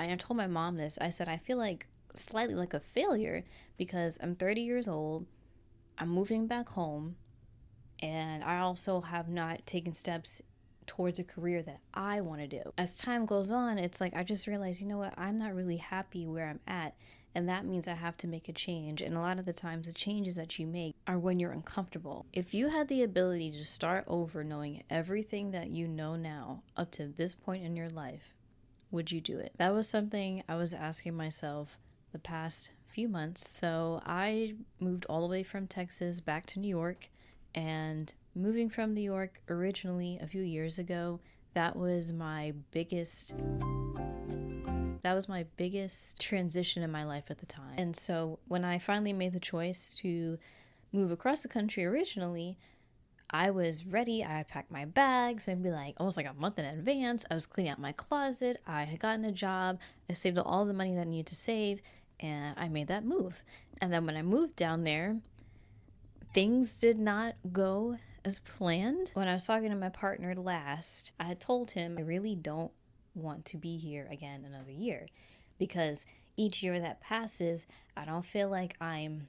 I told my mom this. I said, I feel like slightly like a failure because I'm 30 years old. I'm moving back home. And I also have not taken steps towards a career that I want to do. As time goes on, it's like I just realized, you know what, I'm not really happy where I'm at. And that means I have to make a change. And a lot of the times, the changes that you make are when you're uncomfortable. If you had the ability to start over knowing everything that you know now up to this point in your life, would you do it? That was something I was asking myself the past few months. So I moved all the way from Texas back to New York, and moving from New York originally a few years ago, that was my biggest transition in my life at the time. And so when I finally made the choice to move across the country originally, I was ready. I packed my bags, maybe like almost like a month in advance. I was cleaning out my closet. I had gotten a job. I saved all the money that I needed to save, and I made that move. And then when I moved down there, things did not go as planned. When I was talking to my partner last, I had told him I really don't want to be here again another year because each year that passes, I don't feel like I'm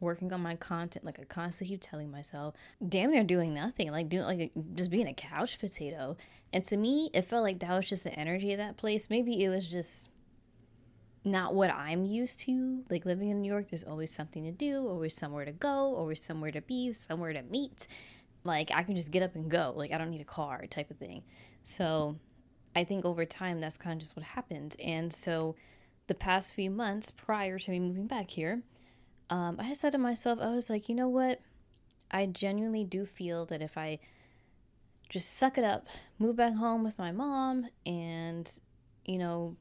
working on my content. Like I constantly keep telling myself, damn near doing nothing, like doing like just being a couch potato. And to me, it felt like that was just the energy of that place. Maybe it was just not what I'm used to. Like living in New York, there's always something to do, always somewhere to go, always somewhere to be, somewhere to meet. Like I can just get up and go. Like I don't need a car type of thing. So I think over time that's kind of just what happened. And so the past few months prior to me moving back here, I said to myself, I was like, you know what? I genuinely do feel that if I just suck it up, move back home with my mom, and, you know,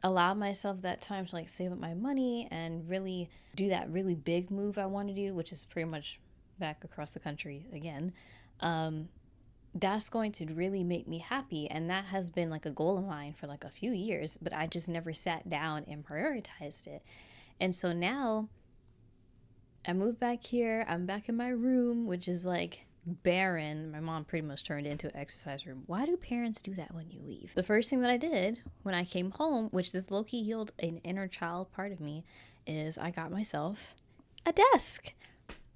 allow myself that time to like save up my money and really do that really big move I want to do, which is pretty much back across the country again. That's going to really make me happy. And that has been like a goal of mine for like a few years, but I just never sat down and prioritized it. And so now I moved back here. I'm back in my room, which is like barren. My mom pretty much turned it into an exercise room. Why do parents do that when you leave? The first thing that I did when I came home, which this low-key healed an inner child part of me, is I got myself a desk.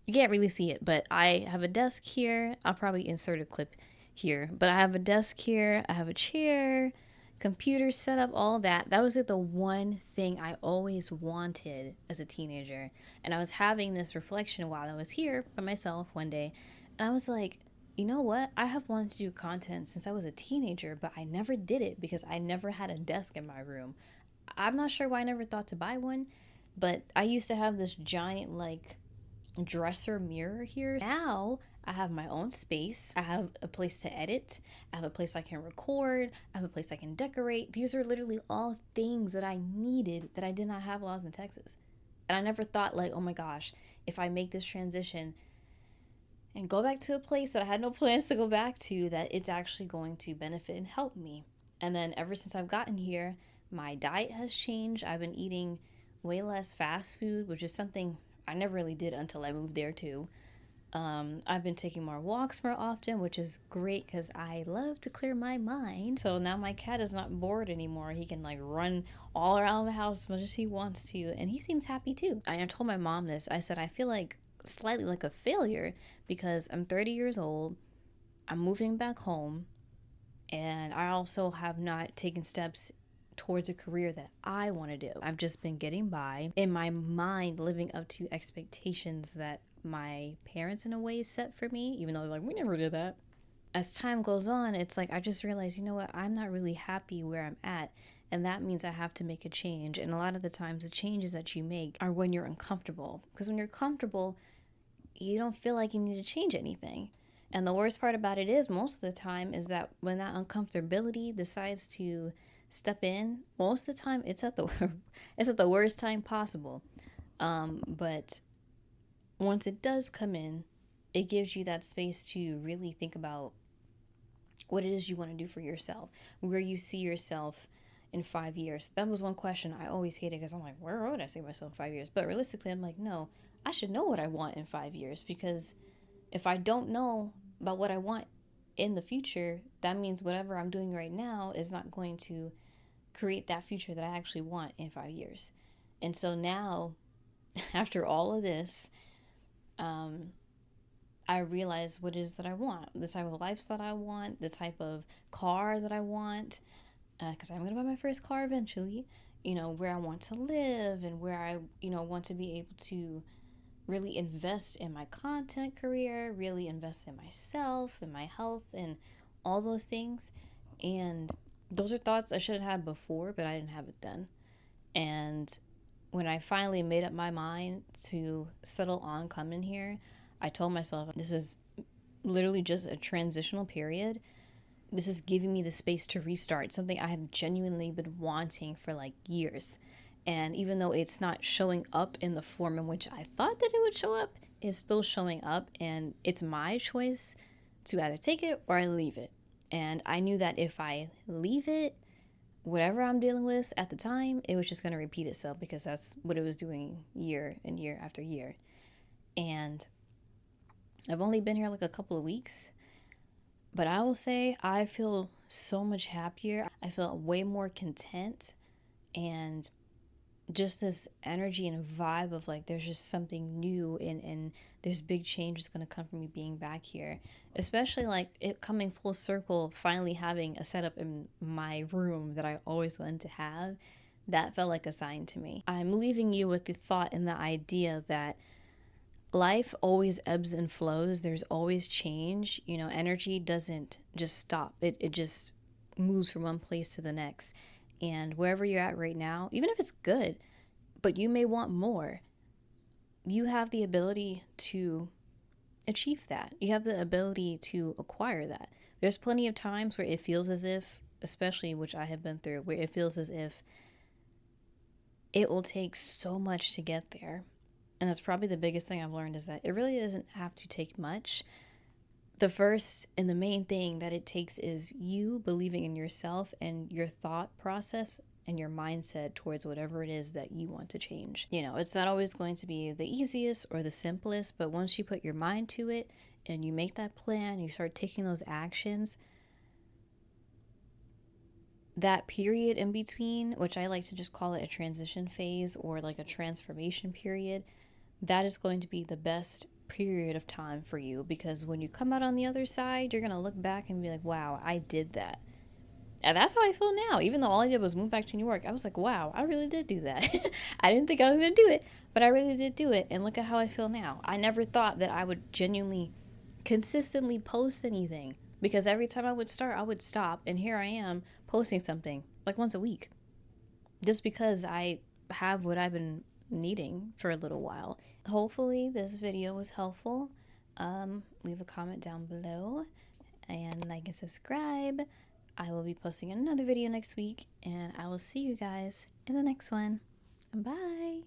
You can't really see it, but I have a desk here. I'll probably insert a clip here, but I have a desk here. I have a chair, computer set up, all that. That was like the one thing I always wanted as a teenager. And I was having this reflection while I was here by myself one day. And I was like, you know what? I have wanted to do content since I was a teenager, but I never did it because I never had a desk in my room. I'm not sure why I never thought to buy one, but I used to have this giant, like, dresser mirror here. Now I have my own space. I have a place to edit. I have a place I can record. I have a place I can decorate. These are literally all things that I needed that I did not have while I was in Texas. And I never thought like, oh my gosh, if I make this transition and go back to a place that I had no plans to go back to, that it's actually going to benefit and help me. And then ever since I've gotten here, my diet has changed. I've been eating way less fast food, which is something I never really did until I moved there too. I've been taking more walks more often, which is great because I love to clear my mind. So now my cat is not bored anymore. He can like run all around the house as much as he wants to, and he seems happy too. I told my mom this. I said, I feel like slightly like a failure because I'm 30 years old. I'm moving back home, and I also have not taken steps towards a career that I want to do. I've just been getting by in my mind, living up to expectations that my parents in a way set for me, even though they're like, we never did that. As time goes on, it's like I just realized, you know what, I'm not really happy where I'm at. And that means I have to make a change. And a lot of the times, the changes that you make are when you're uncomfortable. Because when you're comfortable, you don't feel like you need to change anything. And the worst part about it is, most of the time, is that when that uncomfortability decides to step in, most of the time it's at the worst time possible. But once it does come in, it gives you that space to really think about what it is you want to do for yourself, where you see yourself in 5 years. That was one question I always hated because I'm like, where would I see myself in 5 years? But realistically, I'm like, no, I should know what I want in 5 years, because if I don't know about what I want in the future, that means whatever I'm doing right now is not going to create that future that I actually want in 5 years. And so now, after all of this, I realize what it is that I want, the type of lifestyle I want, the type of car that I want, because I'm going to buy my first car eventually, where I want to live and where I, want to be able to really invest in my content career, really invest in myself and my health and all those things. And those are thoughts I should have had before, but I didn't have it then. And when I finally made up my mind to settle on coming here, I told myself this is literally just a transitional period. This is giving me the space to restart something I had genuinely been wanting for like years. And even though it's not showing up in the form in which I thought that it would show up, it's still showing up. And it's my choice to either take it or I leave it. And I knew that if I leave it, whatever I'm dealing with at the time, it was just going to repeat itself because that's what it was doing year and year after year. And I've only been here like a couple of weeks, but I will say I feel so much happier. I feel way more content, and just this energy and vibe of like there's just something new, and there's big changes going to come from me being back here, especially like it coming full circle, finally having a setup in my room that I always wanted to have. That felt like a sign to me. I'm leaving you with the thought and the idea that life always ebbs and flows. There's always change. Energy doesn't just stop. It just moves from one place to the next. And wherever you're at right now, even if it's good, but you may want more, you have the ability to achieve that. You have the ability to acquire that. There's plenty of times where it feels as if, especially which I have been through, where it feels as if it will take so much to get there. And that's probably the biggest thing I've learned, is that it really doesn't have to take much. The first and the main thing that it takes is you believing in yourself and your thought process and your mindset towards whatever it is that you want to change. It's not always going to be the easiest or the simplest, but once you put your mind to it and you make that plan, you start taking those actions, that period in between, which I like to just call it a transition phase or like a transformation period, that is going to be the best period of time for you, because when you come out on the other side, you're going to look back and be like, wow, I did that. And that's how I feel now. Even though all I did was move back to New York, I was like, wow, I really did do that. I didn't think I was going to do it, but I really did do it. And look at how I feel now. I never thought that I would genuinely, consistently post anything, because every time I would start, I would stop. And here I am posting something like once a week, just because I have what I've been needing for a little while. Hopefully this video was helpful. Leave a comment down below and like and subscribe. I will be posting another video next week, and I will see you guys in the next one. Bye.